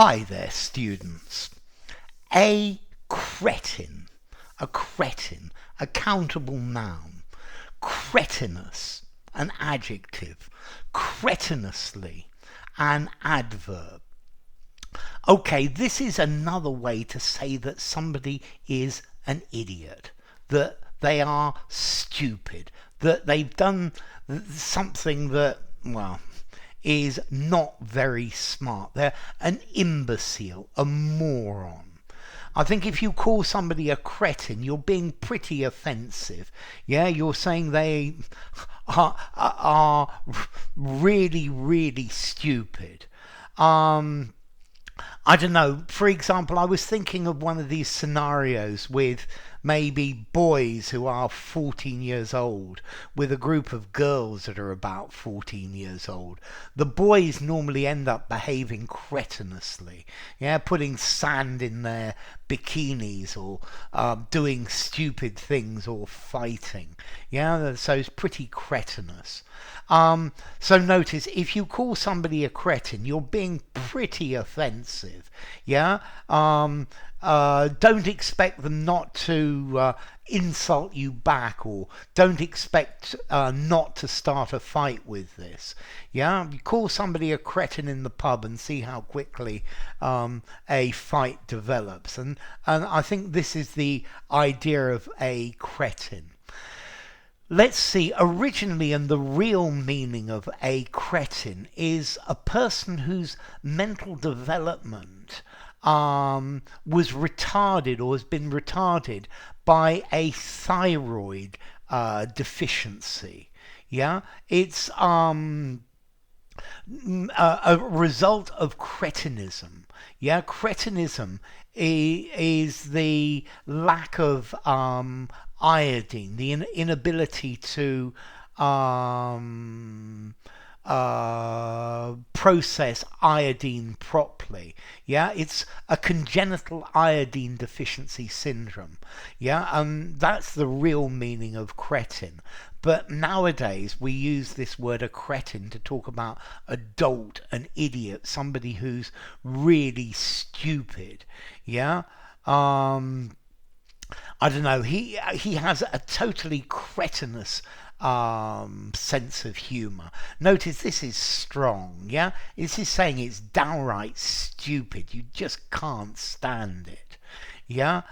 Hi there, students. A cretin, a countable noun. Cretinous, an adjective. Cretinously, an adverb. Okay, this is another way to say that somebody is an idiot, that they are stupid, that they've done something that, well, is not very smart. They're an imbecile, a moron. I think if you call somebody a cretin, you're being pretty offensive. Yeah, you're saying they are really, really stupid. I don't know. For example, I was thinking of one of these scenarios with maybe boys who are 14 years old with a group of girls that are about 14 years old. The boys normally end up behaving cretinously, yeah, putting sand in their bikinis or doing stupid things or fighting. Yeah, so it's pretty cretinous. So notice, if you call somebody a cretin, you're being pretty offensive. Yeah. Don't expect them not to insult you back, or don't expect not to start a fight with this. Yeah, you call somebody a cretin in the pub and see how quickly a fight develops. And I think this is the idea of a cretin. Let's see, originally, and the real meaning of a cretin is a person whose mental development was retarded or has been retarded by a thyroid deficiency. Yeah, it's a result of cretinism. Yeah, cretinism is the lack of iodine, the inability to process iodine properly. Yeah, it's a congenital iodine deficiency syndrome. Yeah, and that's the real meaning of cretin. But nowadays we use this word a cretin to talk about a dolt, an idiot, somebody who's really stupid. Yeah. I don't know. He has a totally cretinous sense of humour. Notice this is strong. Yeah, this is saying it's downright stupid. You just can't stand it. Yeah.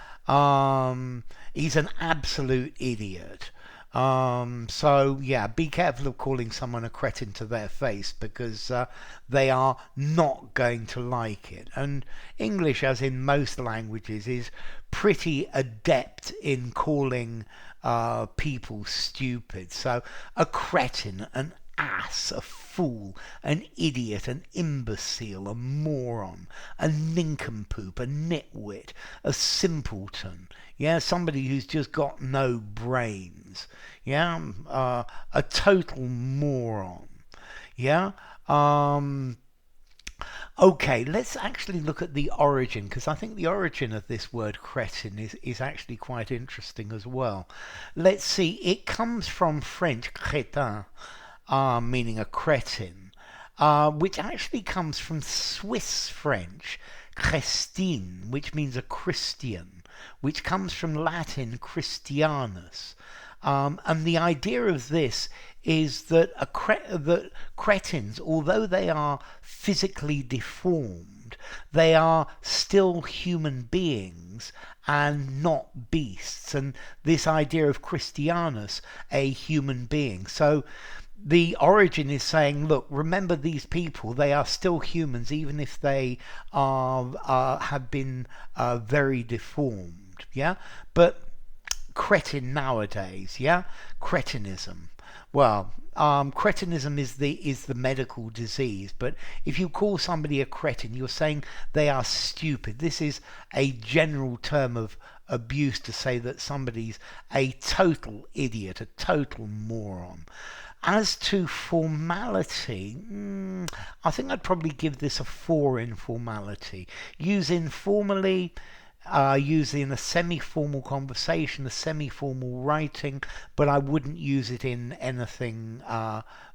He's an absolute idiot. So yeah, be careful of calling someone a cretin to their face, because they are not going to like it. And English, as in most languages, is pretty adept in calling people stupid. So a cretin, an ass, a fool, an idiot, an imbecile, a moron, a nincompoop, a nitwit, a simpleton. Yeah, somebody who's just got no brains. Yeah, a total moron. Yeah. Okay, let's actually look at the origin, because I think the origin of this word cretin is actually quite interesting as well. Let's see, it comes from French crétin, meaning a cretin, which actually comes from Swiss French Christine, which means a Christian, which comes from Latin Christianus. And the idea of this is that that cretins, although they are physically deformed, they are still human beings and not beasts. And this idea of Christianus, a human being. So the origin is saying, look, remember these people, they are still humans, even if they have been very deformed. Yeah, but cretin nowadays, yeah, cretinism. Well, cretinism is the medical disease, but if you call somebody a cretin, you're saying they are stupid. This is a general term of abuse to say that somebody's a total idiot, a total moron. As to formality, I think I'd probably give this a 4 in formality. Use informally, use it in a semi-formal conversation, a semi-formal writing, but I wouldn't use it in anything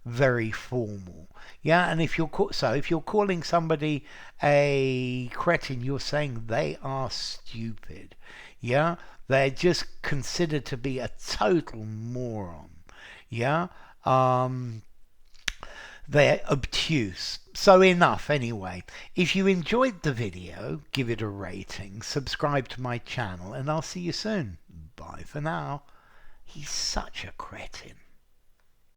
very formal. Yeah, and if you're calling somebody a cretin, you're saying they are stupid. Yeah, they're just considered to be a total moron. Yeah, um, they're obtuse. So enough anyway. If you enjoyed the video, give it a rating, subscribe to my channel, and I'll see you soon. Bye for now. He's such a cretin.